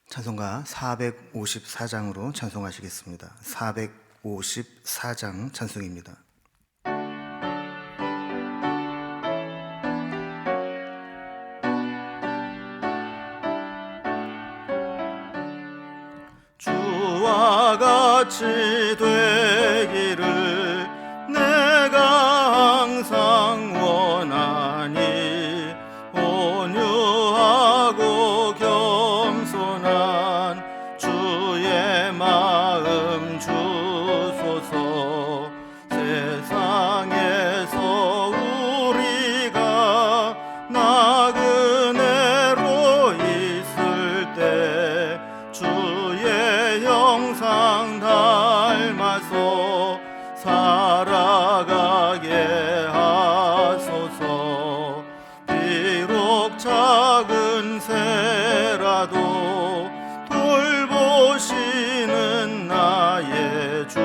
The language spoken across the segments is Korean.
찬송가 454장으로 찬송하시겠습니다. 454장 찬송입니다. 주와 같이 되기를 내가 항상 원하니 온유하고 겸손한 주의 마음 주소서. 세상에서 우리가 나그네로 있을 때 주의 형상 닮아서 살아가게 하소서. 비록 작은 새라도 돌보시는 나의 주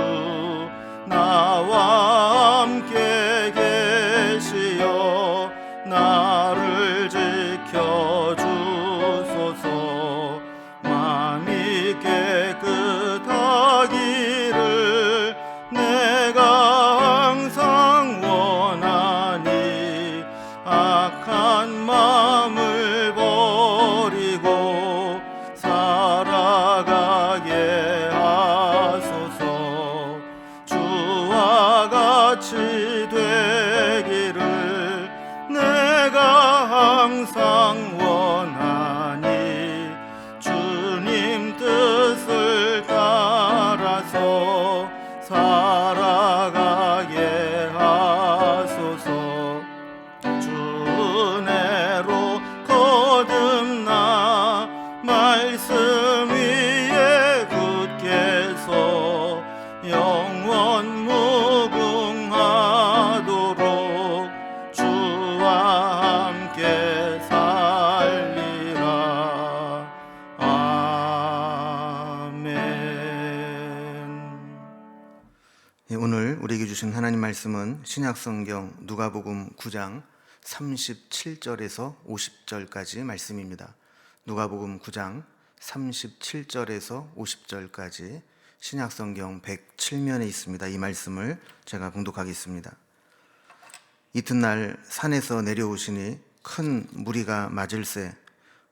나와 함께 계시어 나를 지켜주소서. 마음이 깨끗하기를 내가 항상 원하니 악한 마음을 버리고 살아가게 하소서. 주와 같이 되기를 내가 항상 원하니 주님 뜻을 따라서 살아가게 하소서. 주 은혜로 거듭나 말씀 위에 굳게 서 영원 무궁하도록 주와 함께 살리라. 아멘. 오늘 우리에게 주신 하나님 말씀은 신약성경 누가복음 9장 37절에서 50절까지 말씀입니다. 누가복음 9장 37절에서 50절까지 신약성경 107면에 있습니다. 이 말씀을 제가 봉독하겠습니다. 이튿날 산에서 내려오시니 큰 무리가 맞을세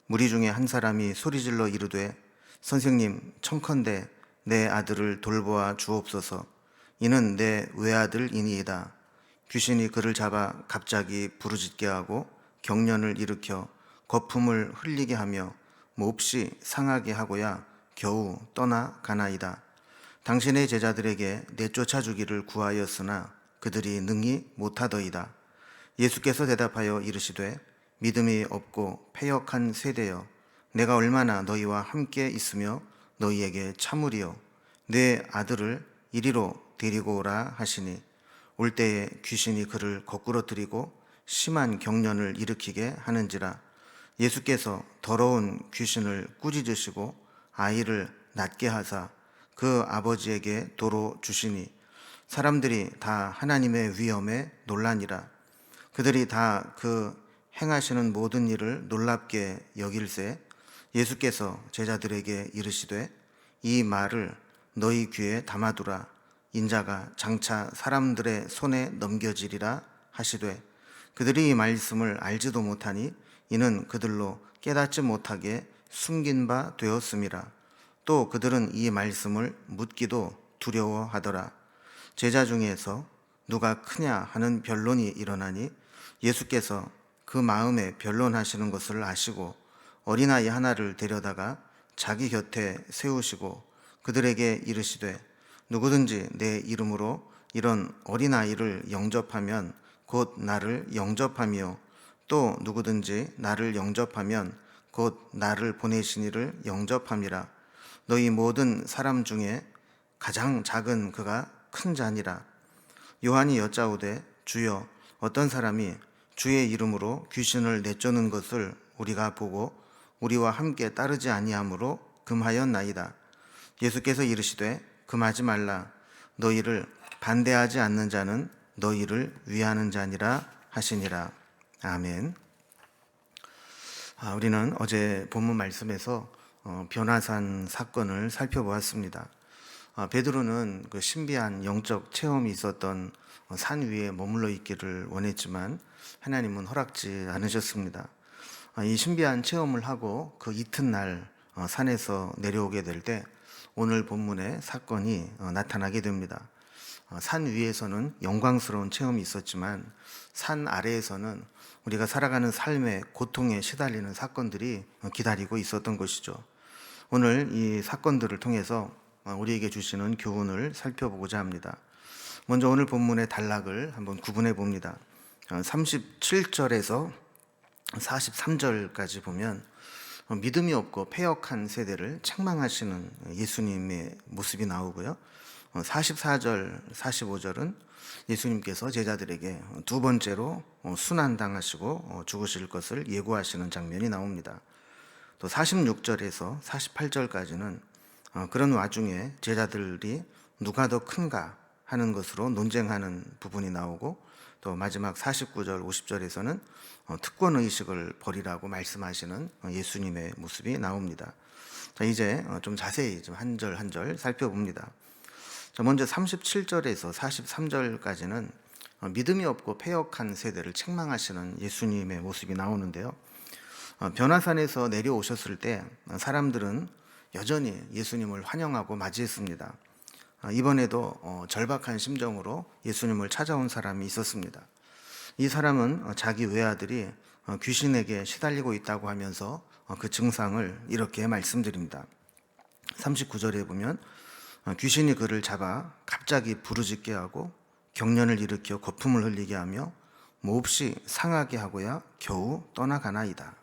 무리 중에 한 사람이 소리질러 이르되 선생님 청컨대 내 아들을 돌보아 주옵소서. 이는 내 외아들이니이다. 귀신이 그를 잡아 갑자기 부르짖게 하고 경련을 일으켜 거품을 흘리게 하며 몹시 상하게 하고야 겨우 떠나가나이다. 당신의 제자들에게 내쫓아 주기를 구하였으나 그들이 능히 못하더이다. 예수께서 대답하여 이르시되 믿음이 없고 패역한 세대여, 내가 얼마나 너희와 함께 있으며 너희에게 참으리요. 내 아들을 이리로 데리고 오라 하시니 올 때에 귀신이 그를 거꾸러뜨리고 심한 경련을 일으키게 하는지라. 예수께서 더러운 귀신을 꾸짖으시고 아이를 낫게 하사 그 아버지에게 도로 주시니 사람들이 다 하나님의 위엄에 놀라니라. 그들이 다 그 행하시는 모든 일을 놀랍게 여길새 예수께서 제자들에게 이르시되 이 말을 너희 귀에 담아두라. 인자가 장차 사람들의 손에 넘겨지리라 하시되 그들이 이 말씀을 알지도 못하니 이는 그들로 깨닫지 못하게 숨긴 바 되었음이라. 또 그들은 이 말씀을 묻기도 두려워하더라. 제자 중에서 누가 크냐 하는 변론이 일어나니 예수께서 그 마음에 변론하시는 것을 아시고 어린아이 하나를 데려다가 자기 곁에 세우시고 그들에게 이르시되 누구든지 내 이름으로 이런 어린아이를 영접하면 곧 나를 영접하며 또 누구든지 나를 영접하면 곧 나를 보내신 이를 영접함이라. 너희 모든 사람 중에 가장 작은 그가 큰 자니라. 요한이 여짜오되 주여 어떤 사람이 주의 이름으로 귀신을 내쫓는 것을 우리가 보고 우리와 함께 따르지 아니하므로 금하였나이다. 예수께서 이르시되 금하지 말라. 너희를 반대하지 않는 자는 너희를 위하는 자니라 하시니라. 아멘. 우리는 어제 본문 말씀에서 변화산 사건을 살펴보았습니다. 베드로는 그 신비한 영적 체험이 있었던 산 위에 머물러 있기를 원했지만 하나님은 허락지 않으셨습니다. 이 신비한 체험을 하고 그 이튿날 산에서 내려오게 될 때 오늘 본문의 사건이 나타나게 됩니다. 산 위에서는 영광스러운 체험이 있었지만 산 아래에서는 우리가 살아가는 삶의 고통에 시달리는 사건들이 기다리고 있었던 것이죠. 오늘 이 사건들을 통해서 우리에게 주시는 교훈을 살펴보고자 합니다. 먼저 오늘 본문의 단락을 한번 구분해 봅니다. 37절에서 43절까지 보면 믿음이 없고 패역한 세대를 책망하시는 예수님의 모습이 나오고요. 44절, 45절은 예수님께서 제자들에게 두 번째로 순환당하시고 죽으실 것을 예고하시는 장면이 나옵니다. 또 46절에서 48절까지는 그런 와중에 제자들이 누가 더 큰가 하는 것으로 논쟁하는 부분이 나오고, 또 마지막 49절, 50절에서는 특권의식을 버리라고 말씀하시는 예수님의 모습이 나옵니다. 자, 이제 좀 자세히 한 절 한 절 살펴봅니다. 자, 먼저 37절에서 43절까지는 믿음이 없고 패역한 세대를 책망하시는 예수님의 모습이 나오는데요. 변화산에서 내려오셨을 때 사람들은 여전히 예수님을 환영하고 맞이했습니다. 이번에도 절박한 심정으로 예수님을 찾아온 사람이 있었습니다. 이 사람은 자기 외아들이 귀신에게 시달리고 있다고 하면서 그 증상을 이렇게 말씀드립니다. 39절에 보면 귀신이 그를 잡아 갑자기 부르짖게 하고 경련을 일으켜 거품을 흘리게 하며 몹시 상하게 하고야 겨우 떠나가나이다.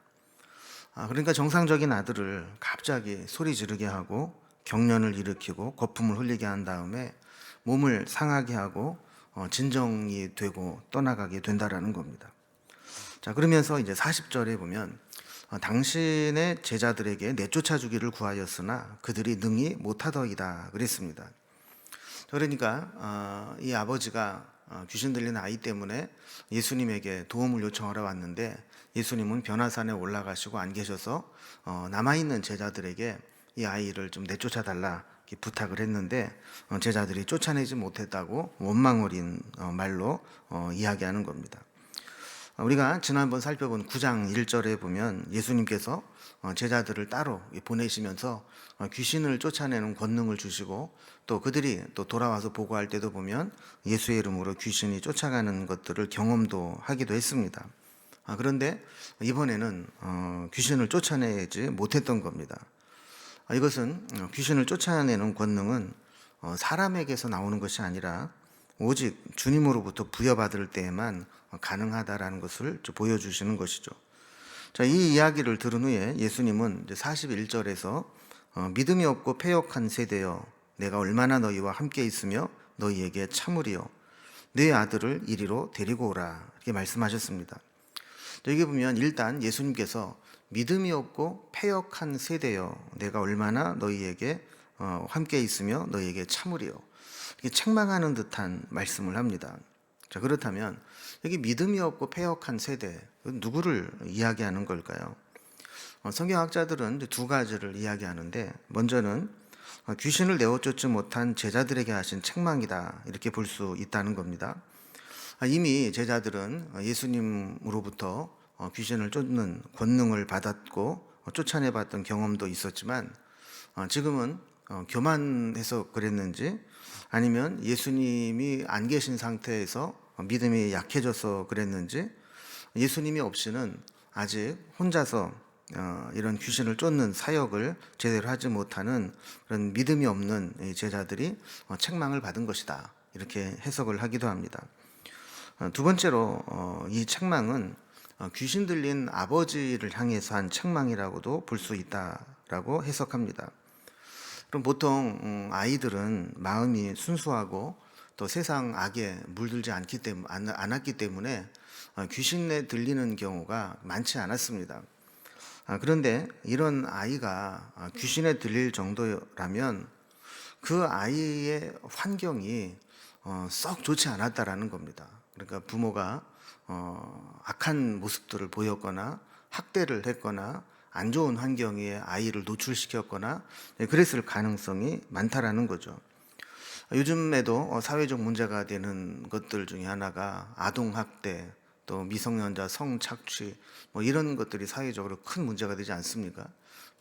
그러니까 정상적인 아들을 갑자기 소리 지르게 하고 경련을 일으키고 거품을 흘리게 한 다음에 몸을 상하게 하고 진정이 되고 떠나가게 된다라는 겁니다. 자, 그러면서 이제 40절에 보면 당신의 제자들에게 내쫓아 주기를 구하였으나 그들이 능히 못하더이다 그랬습니다. 그러니까 이 아버지가 귀신 들린 아이 때문에 예수님에게 도움을 요청하러 왔는데 예수님은 변화산에 올라가시고 안 계셔서 남아있는 제자들에게 이 아이를 좀 내쫓아 달라 부탁을 했는데 제자들이 쫓아내지 못했다고 원망 어린 말로 이야기하는 겁니다. 우리가 지난번 살펴본 9장 1절에 보면 예수님께서 제자들을 따로 보내시면서 귀신을 쫓아내는 권능을 주시고, 또 그들이 또 돌아와서 보고할 때도 보면 예수의 이름으로 귀신이 쫓아가는 것들을 경험도 하기도 했습니다. 그런데 이번에는 귀신을 쫓아내지 못했던 겁니다. 이것은 귀신을 쫓아내는 권능은 사람에게서 나오는 것이 아니라 오직 주님으로부터 부여받을 때에만 가능하다라는 것을 보여주시는 것이죠. 자, 이 이야기를 들은 후에 예수님은 41절에서 믿음이 없고 패역한 세대여 내가 얼마나 너희와 함께 있으며 너희에게 참으리요 내 아들을 이리로 데리고 오라 이렇게 말씀하셨습니다. 여기 보면 일단 예수님께서 믿음이 없고 패역한 세대여 내가 얼마나 너희에게 함께 있으며 너희에게 참으리요 이렇게 책망하는 듯한 말씀을 합니다. 자, 그렇다면 여기 믿음이 없고 패역한 세대, 누구를 이야기하는 걸까요? 성경학자들은 두 가지를 이야기하는데, 먼저는 귀신을 내어쫓지 못한 제자들에게 하신 책망이다 이렇게 볼 수 있다는 겁니다. 이미 제자들은 예수님으로부터 귀신을 쫓는 권능을 받았고 쫓아내봤던 경험도 있었지만 지금은 교만해서 그랬는지 아니면 예수님이 안 계신 상태에서 믿음이 약해져서 그랬는지 예수님이 없이는 아직 혼자서 이런 귀신을 쫓는 사역을 제대로 하지 못하는 그런 믿음이 없는 제자들이 책망을 받은 것이다 이렇게 해석을 하기도 합니다. 두 번째로 이 책망은 귀신 들린 아버지를 향해서 한 책망이라고도 볼 수 있다라고 해석합니다. 그럼 보통 아이들은 마음이 순수하고 또 세상 악에 물들지 않았기 때문에 귀신에 들리는 경우가 많지 않았습니다. 그런데 이런 아이가 귀신에 들릴 정도라면 그 아이의 환경이 썩 좋지 않았다라는 겁니다. 그러니까 부모가 악한 모습들을 보였거나 학대를 했거나 안 좋은 환경에 아이를 노출시켰거나 그랬을 가능성이 많다라는 거죠. 요즘에도 사회적 문제가 되는 것들 중에 하나가 아동학대, 또 미성년자 성착취, 이런 것들이 사회적으로 큰 문제가 되지 않습니까?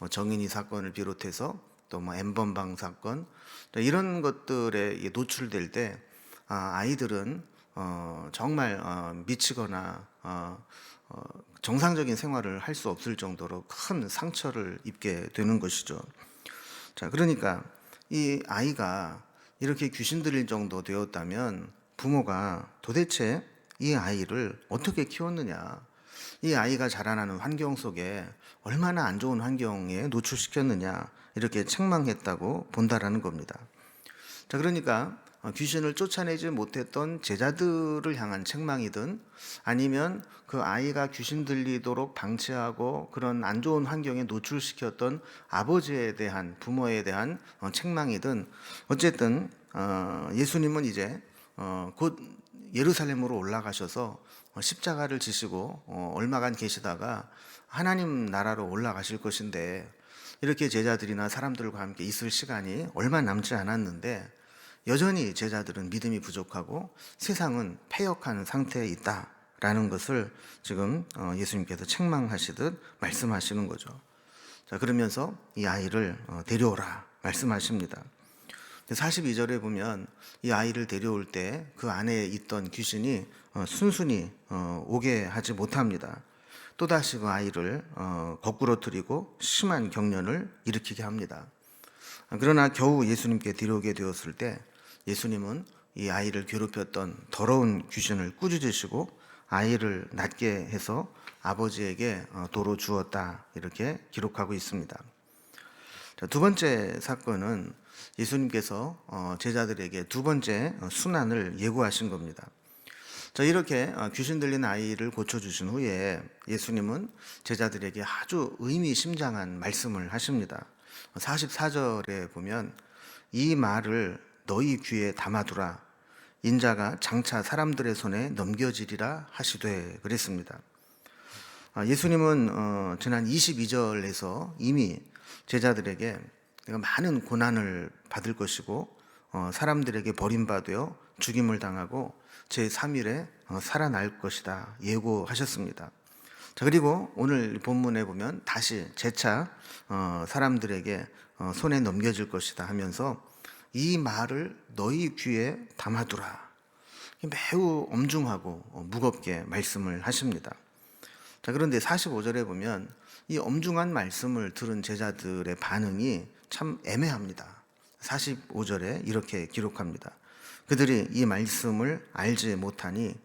정인이 사건을 비롯해서 또 엠번방 사건, 이런 것들에 노출될 때 아이들은 정말 미치거나 정상적인 생활을 할 수 없을 정도로 큰 상처를 입게 되는 것이죠. 자, 그러니까 이 아이가 이렇게 귀신 들릴 정도 되었다면 부모가 도대체 이 아이를 어떻게 키웠느냐, 이 아이가 자라나는 환경 속에 얼마나 안 좋은 환경에 노출시켰느냐, 이렇게 책망했다고 본다라는 겁니다. 자, 그러니까 귀신을 쫓아내지 못했던 제자들을 향한 책망이든 아니면 그 아이가 귀신 들리도록 방치하고 그런 안 좋은 환경에 노출시켰던 아버지에 대한, 부모에 대한 책망이든 어쨌든 예수님은 이제 곧 예루살렘으로 올라가셔서 십자가를 지시고 얼마간 계시다가 하나님 나라로 올라가실 것인데, 이렇게 제자들이나 사람들과 함께 있을 시간이 얼마 남지 않았는데 여전히 제자들은 믿음이 부족하고 세상은 패역한 상태에 있다라는 것을 지금 예수님께서 책망하시듯 말씀하시는 거죠. 자, 그러면서 이 아이를 데려오라 말씀하십니다. 42절에 보면 이 아이를 데려올 때 그 안에 있던 귀신이 순순히 오게 하지 못합니다. 또다시 그 아이를 거꾸러뜨리고 심한 경련을 일으키게 합니다. 그러나 겨우 예수님께 데려오게 되었을 때 예수님은 이 아이를 괴롭혔던 더러운 귀신을 꾸짖으시고 아이를 낫게 해서 아버지에게 도로 주었다, 이렇게 기록하고 있습니다. 자, 두 번째 사건은 예수님께서 제자들에게 두 번째 순환을 예고하신 겁니다. 자, 이렇게 귀신 들린 아이를 고쳐주신 후에 예수님은 제자들에게 아주 의미심장한 말씀을 하십니다. 44절에 보면 이 말을 너희 귀에 담아두라, 인자가 장차 사람들의 손에 넘겨지리라 하시되, 그랬습니다. 예수님은 지난 22절에서 이미 제자들에게 내가 많은 고난을 받을 것이고 사람들에게 버림받아 죽임을 당하고 제3일에 살아날 것이다 예고하셨습니다. 자, 그리고 오늘 본문에 보면 다시 재차 사람들에게 손에 넘겨질 것이다 하면서 이 말을 너희 귀에 담아두라, 매우 엄중하고 무겁게 말씀을 하십니다. 자, 그런데 45절에 보면 이 엄중한 말씀을 들은 제자들의 반응이 참 애매합니다. 45절에 이렇게 기록합니다. 그들이 이 말씀을 알지 못하니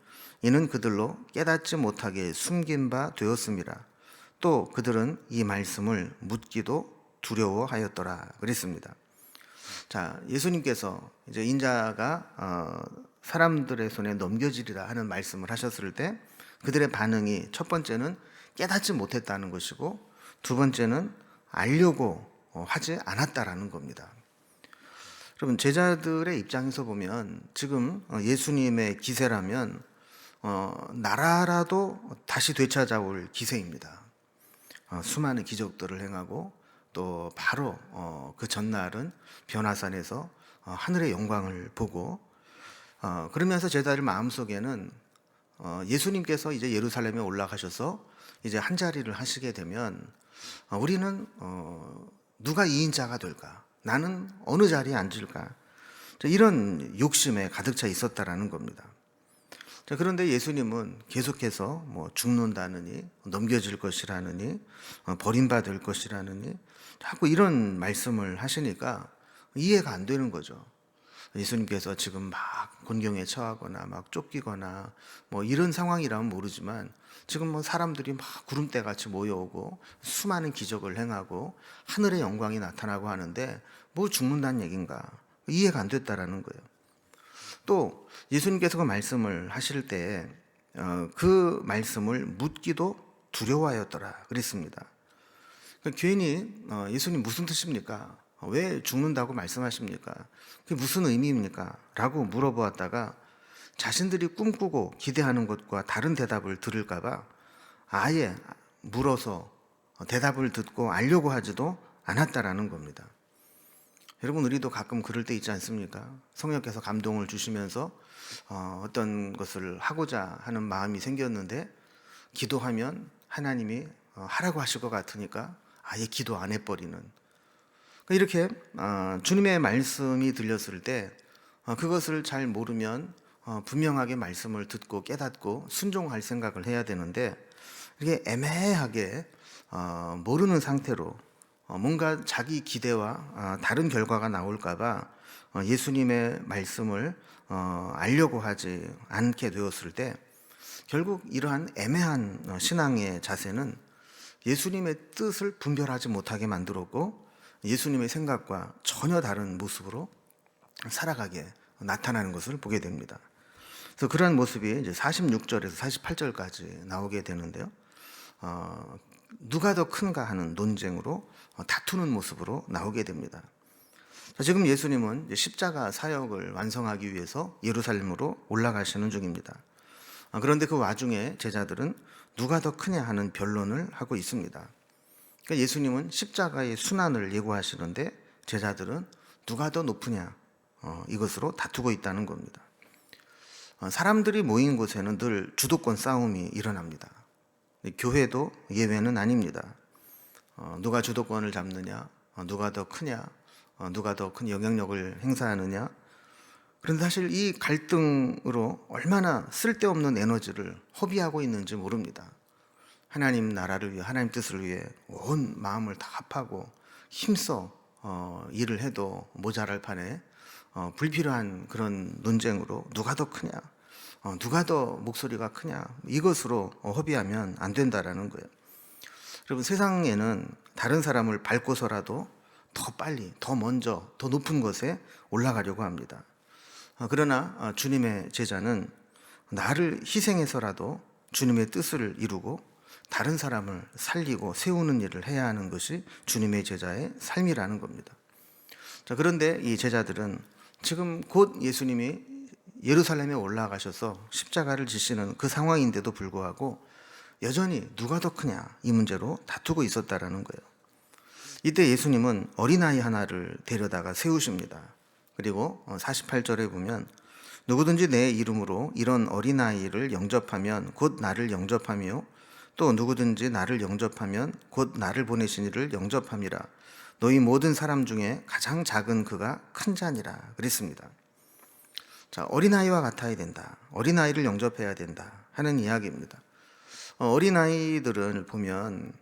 이는 그들로 깨닫지 못하게 숨긴 바 되었습니다. 또 그들은 이 말씀을 묻기도 두려워하였더라, 그랬습니다. 자, 예수님께서 이제 인자가 사람들의 손에 넘겨지리라 하는 말씀을 하셨을 때 그들의 반응이 첫 번째는 깨닫지 못했다는 것이고 두 번째는 알려고 하지 않았다라는 겁니다. 여러분, 제자들의 입장에서 보면 지금 예수님의 기세라면 나라라도 다시 되찾아올 기세입니다. 수많은 기적들을 행하고 또 바로 그 전날은 변화산에서 하늘의 영광을 보고 그러면서 제자들 마음속에는 예수님께서 이제 예루살렘에 올라가셔서 이제 한 자리를 하시게 되면 우리는 누가 2인자가 될까? 나는 어느 자리에 앉을까? 이런 욕심에 가득 차 있었다라는 겁니다. 자, 그런데 예수님은 계속해서 죽는다느니 넘겨질 것이라느니 버림받을 것이라느니 자꾸 이런 말씀을 하시니까 이해가 안 되는 거죠. 예수님께서 지금 막 곤경에 처하거나 막 쫓기거나 이런 상황이라면 모르지만 지금 사람들이 막 구름대 같이 모여오고 수많은 기적을 행하고 하늘의 영광이 나타나고 하는데 죽는다는 얘기인가? 이해가 안 됐다라는 거예요. 또 예수님께서 그 말씀을 하실 때 그 말씀을 묻기도 두려워하였더라, 그랬습니다. 괜히 예수님 무슨 뜻입니까? 왜 죽는다고 말씀하십니까? 그게 무슨 의미입니까? 라고 물어보았다가 자신들이 꿈꾸고 기대하는 것과 다른 대답을 들을까 봐 아예 물어서 대답을 듣고 알려고 하지도 않았다라는 겁니다. 여러분, 우리도 가끔 그럴 때 있지 않습니까? 성령께서 감동을 주시면서 어떤 것을 하고자 하는 마음이 생겼는데 기도하면 하나님이 하라고 하실 것 같으니까 아예 기도 안 해버리는, 이렇게 주님의 말씀이 들렸을 때 그것을 잘 모르면 분명하게 말씀을 듣고 깨닫고 순종할 생각을 해야 되는데, 이게 애매하게 모르는 상태로 뭔가 자기 기대와 다른 결과가 나올까봐 예수님의 말씀을 알려고 하지 않게 되었을 때, 결국 이러한 애매한 신앙의 자세는 예수님의 뜻을 분별하지 못하게 만들었고 예수님의 생각과 전혀 다른 모습으로 살아가게 나타나는 것을 보게 됩니다. 그래서 그러한 모습이 이제 46절에서 48절까지 나오게 되는데요. 누가 더 큰가 하는 논쟁으로 다투는 모습으로 나오게 됩니다. 지금 예수님은 십자가 사역을 완성하기 위해서 예루살렘으로 올라가시는 중입니다. 그런데 그 와중에 제자들은 누가 더 크냐 하는 변론을 하고 있습니다. 그러니까 예수님은 십자가의 순환을 예고하시는데 제자들은 누가 더 높으냐 이것으로 다투고 있다는 겁니다. 사람들이 모인 곳에는 늘 주도권 싸움이 일어납니다. 교회도 예외는 아닙니다. 누가 주도권을 잡느냐, 누가 더 크냐, 누가 더 큰 영향력을 행사하느냐. 그런데 사실 이 갈등으로 얼마나 쓸데없는 에너지를 허비하고 있는지 모릅니다. 하나님 나라를 위해, 하나님 뜻을 위해 온 마음을 다 합하고 힘써 일을 해도 모자랄 판에 불필요한 그런 논쟁으로 누가 더 크냐, 누가 더 목소리가 크냐, 이것으로 허비하면 안 된다라는 거예요. 여러분, 세상에는 다른 사람을 밟고서라도 더 빨리, 더 먼저, 더 높은 것에 올라가려고 합니다. 그러나 주님의 제자는 나를 희생해서라도 주님의 뜻을 이루고 다른 사람을 살리고 세우는 일을 해야 하는 것이 주님의 제자의 삶이라는 겁니다. 자, 그런데 이 제자들은 지금 곧 예수님이 예루살렘에 올라가셔서 십자가를 지시는 그 상황인데도 불구하고 여전히 누가 더 크냐 이 문제로 다투고 있었다라는 거예요. 이때 예수님은 어린아이 하나를 데려다가 세우십니다. 그리고 48절에 보면 누구든지 내 이름으로 이런 어린아이를 영접하면 곧 나를 영접하며 또 누구든지 나를 영접하면 곧 나를 보내신 이를 영접함이라. 너희 모든 사람 중에 가장 작은 그가 큰 자니라 그랬습니다. 자, 어린아이와 같아야 된다, 어린아이를 영접해야 된다 하는 이야기입니다. 어린아이들을 보면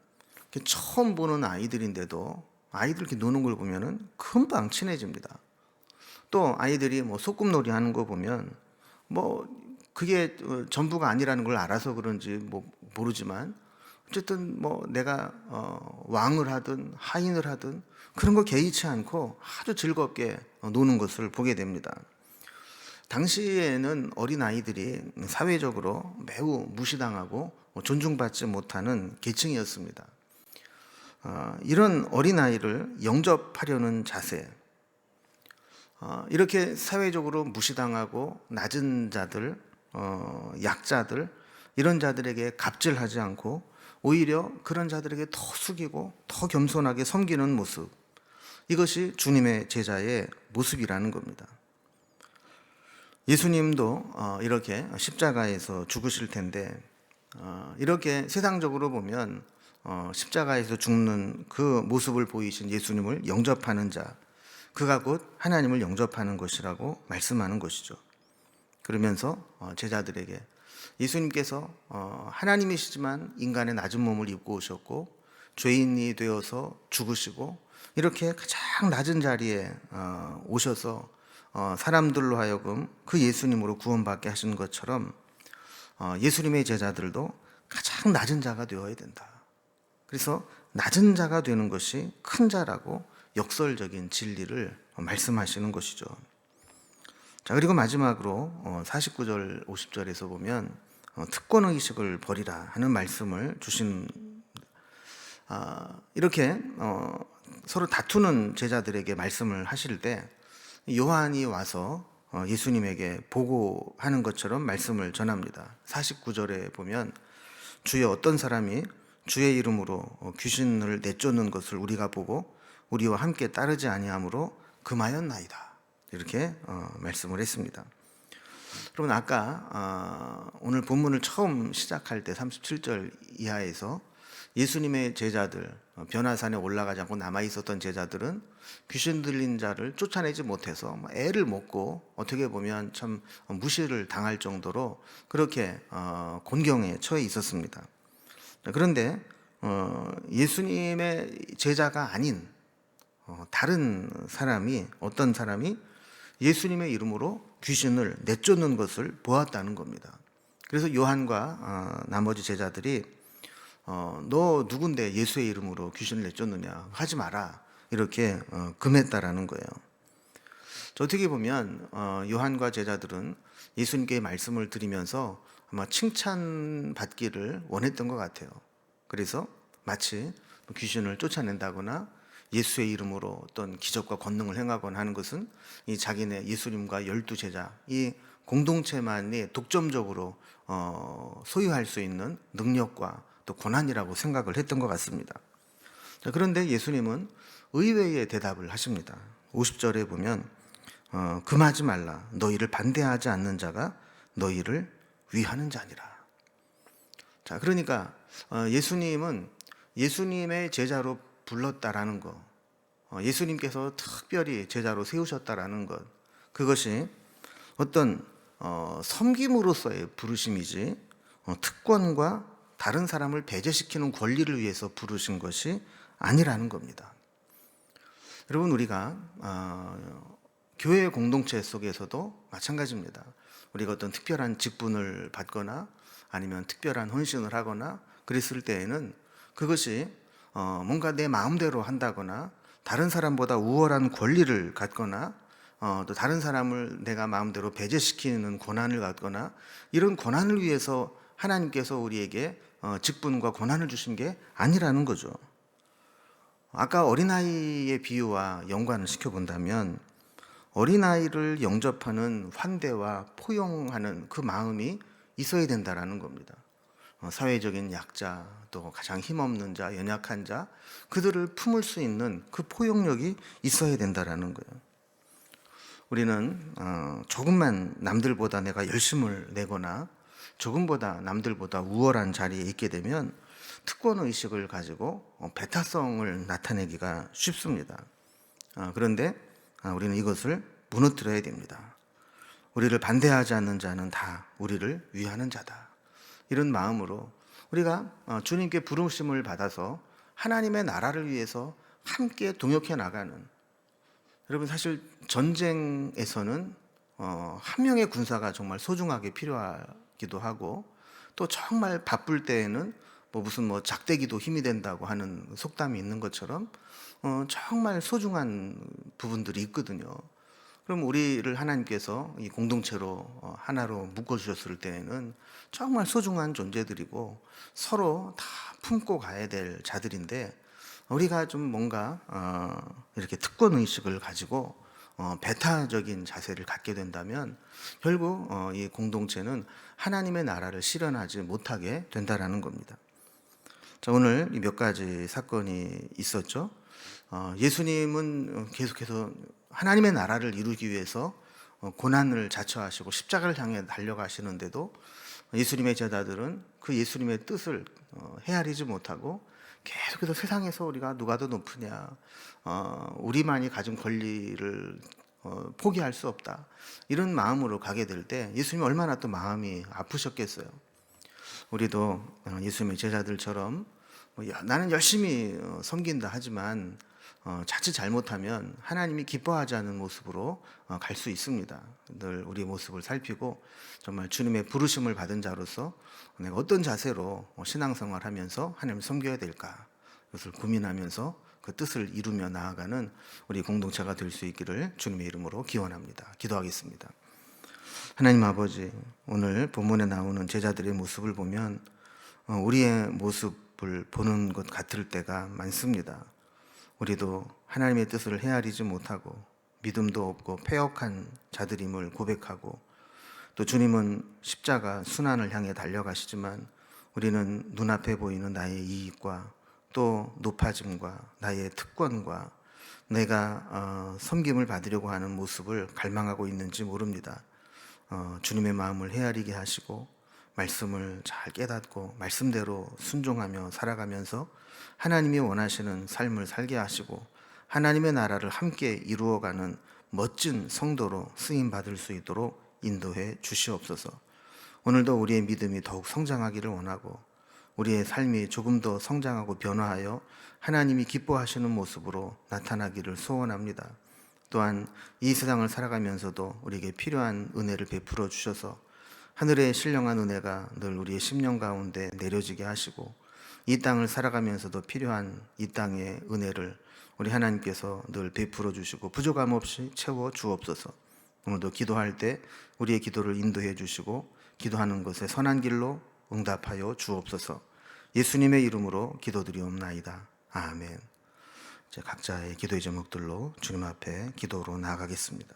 처음 보는 아이들인데도 아이들 이렇게 노는 걸 보면은 금방 친해집니다. 또 아이들이 뭐 소꿉놀이 하는 거 보면 뭐 그게 전부가 아니라는 걸 알아서 그런지 뭐 모르지만 어쨌든 뭐 내가 왕을 하든 하인을 하든 그런 거 개의치 않고 아주 즐겁게 노는 것을 보게 됩니다. 당시에는 어린 아이들이 사회적으로 매우 무시당하고 존중받지 못하는 계층이었습니다. 이런 어린 아이를 영접하려는 자세, 이렇게 사회적으로 무시당하고 낮은 자들, 약자들, 이런 자들에게 갑질하지 않고 오히려 그런 자들에게 더 숙이고 더 겸손하게 섬기는 모습, 이것이 주님의 제자의 모습이라는 겁니다. 예수님도 이렇게 십자가에서 죽으실 텐데 이렇게 세상적으로 보면 십자가에서 죽는 그 모습을 보이신 예수님을 영접하는 자, 그가 곧 하나님을 영접하는 것이라고 말씀하는 것이죠. 그러면서 제자들에게 예수님께서 하나님이시지만 인간의 낮은 몸을 입고 오셨고 죄인이 되어서 죽으시고 이렇게 가장 낮은 자리에 오셔서 사람들로 하여금 그 예수님으로 구원받게 하신 것처럼 예수님의 제자들도 가장 낮은 자가 되어야 된다. 그래서 낮은 자가 되는 것이 큰 자라고 역설적인 진리를 말씀하시는 것이죠. 자, 그리고 마지막으로 49절 50절에서 보면 특권의식을 버리라 하는 말씀을 주신, 이렇게 서로 다투는 제자들에게 말씀을 하실 때 요한이 와서 예수님에게 보고하는 것처럼 말씀을 전합니다. 49절에 보면 주여 어떤 사람이 주의 이름으로 귀신을 내쫓는 것을 우리가 보고 우리와 함께 따르지 아니함으로 금하였나이다. 이렇게 말씀을 했습니다. 여러분, 아까 오늘 본문을 처음 시작할 때 37절 이하에서 예수님의 제자들, 변화산에 올라가지 않고 남아 있었던 제자들은 귀신 들린 자를 쫓아내지 못해서 애를 먹고 어떻게 보면 참 무시를 당할 정도로 그렇게 곤경에 처해 있었습니다. 그런데 예수님의 제자가 아닌 다른 사람이, 어떤 사람이 예수님의 이름으로 귀신을 내쫓는 것을 보았다는 겁니다. 그래서 요한과 나머지 제자들이 너 누군데 예수의 이름으로 귀신을 내쫓느냐, 하지 마라, 이렇게 금했다라는 거예요. 어떻게 보면 요한과 제자들은 예수님께 말씀을 드리면서 아마 칭찬받기를 원했던 것 같아요. 그래서 마치 귀신을 쫓아낸다거나 예수의 이름으로 어떤 기적과 권능을 행하거나 하는 것은 이 자기네 예수님과 12제자 이 공동체만이 독점적으로 소유할 수 있는 능력과 또 권한이라고 생각을 했던 것 같습니다. 그런데 예수님은 의외의 대답을 하십니다. 50절에 보면 금하지 말라, 너희를 반대하지 않는 자가 너희를 위하는 자니라. 자, 그러니까 예수님은 예수님의 제자로 불렀다라는 것, 예수님께서 특별히 제자로 세우셨다라는 것, 그것이 어떤 섬김으로서의 부르심이지 특권과 다른 사람을 배제시키는 권리를 위해서 부르신 것이 아니라는 겁니다. 여러분, 우리가 교회 공동체 속에서도 마찬가지입니다. 우리가 어떤 특별한 직분을 받거나 아니면 특별한 헌신을 하거나 그랬을 때에는 그것이 뭔가 내 마음대로 한다거나 다른 사람보다 우월한 권리를 갖거나 또 다른 사람을 내가 마음대로 배제시키는 권한을 갖거나 이런 권한을 위해서 하나님께서 우리에게 직분과 권한을 주신 게 아니라는 거죠. 아까 어린아이의 비유와 연관을 시켜본다면 어린아이를 영접하는 환대와 포용하는 그 마음이 있어야 된다라는 겁니다. 사회적인 약자, 또 가장 힘없는 자, 연약한 자, 그들을 품을 수 있는 그 포용력이 있어야 된다라는 거예요. 우리는 조금만 남들보다 내가 열심을 내거나 조금보다 남들보다 우월한 자리에 있게 되면 특권의식을 가지고 배타성을 나타내기가 쉽습니다. 그런데 우리는 이것을 무너뜨려야 됩니다. 우리를 반대하지 않는 자는 다 우리를 위하는 자다. 이런 마음으로 우리가 주님께 부르심을 받아서 하나님의 나라를 위해서 함께 동역해 나가는, 여러분, 사실 전쟁에서는 한 명의 군사가 정말 소중하게 필요하기도 하고 또 정말 바쁠 때에는 무슨 작대기도 힘이 된다고 하는 속담이 있는 것처럼 정말 소중한 부분들이 있거든요. 그럼 우리를 하나님께서 이 공동체로 하나로 묶어주셨을 때에는 정말 소중한 존재들이고 서로 다 품고 가야 될 자들인데 우리가 좀 뭔가 이렇게 특권의식을 가지고 배타적인 자세를 갖게 된다면 결국 이 공동체는 하나님의 나라를 실현하지 못하게 된다라는 겁니다. 자, 오늘 몇 가지 사건이 있었죠. 예수님은 계속해서 하나님의 나라를 이루기 위해서 고난을 자처하시고 십자가를 향해 달려가시는데도 예수님의 제자들은 그 예수님의 뜻을 헤아리지 못하고 계속해서 세상에서 우리가 누가 더 높으냐, 우리만이 가진 권리를 포기할 수 없다, 이런 마음으로 가게 될 때 예수님이 얼마나 또 마음이 아프셨겠어요. 우리도 예수님의 제자들처럼 나는 열심히 섬긴다 하지만 자칫 잘못하면 하나님이 기뻐하지 않는 모습으로 갈 수 있습니다. 늘 우리 모습을 살피고 정말 주님의 부르심을 받은 자로서 내가 어떤 자세로 신앙생활 하면서 하나님을 섬겨야 될까, 그것을 고민하면서 그 뜻을 이루며 나아가는 우리 공동체가 될 수 있기를 주님의 이름으로 기원합니다. 기도하겠습니다. 하나님 아버지, 오늘 본문에 나오는 제자들의 모습을 보면 우리의 모습을 보는 것 같을 때가 많습니다. 우리도 하나님의 뜻을 헤아리지 못하고 믿음도 없고 패역한 자들임을 고백하고 또 주님은 십자가 순환을 향해 달려가시지만 우리는 눈앞에 보이는 나의 이익과 또 높아짐과 나의 특권과 내가 섬김을 받으려고 하는 모습을 갈망하고 있는지 모릅니다. 주님의 마음을 헤아리게 하시고 말씀을 잘 깨닫고 말씀대로 순종하며 살아가면서 하나님이 원하시는 삶을 살게 하시고 하나님의 나라를 함께 이루어가는 멋진 성도로 쓰임 받을 수 있도록 인도해 주시옵소서. 오늘도 우리의 믿음이 더욱 성장하기를 원하고 우리의 삶이 조금 더 성장하고 변화하여 하나님이 기뻐하시는 모습으로 나타나기를 소원합니다. 또한 이 세상을 살아가면서도 우리에게 필요한 은혜를 베풀어 주셔서 하늘의 신령한 은혜가 늘 우리의 심령 가운데 내려지게 하시고 이 땅을 살아가면서도 필요한 이 땅의 은혜를 우리 하나님께서 늘 베풀어 주시고 부족함 없이 채워 주옵소서. 오늘도 기도할 때 우리의 기도를 인도해 주시고 기도하는 것에 선한 길로 응답하여 주옵소서. 예수님의 이름으로 기도드리옵나이다. 아멘. 각자의 기도의 제목들로 주님 앞에 기도로 나아가겠습니다.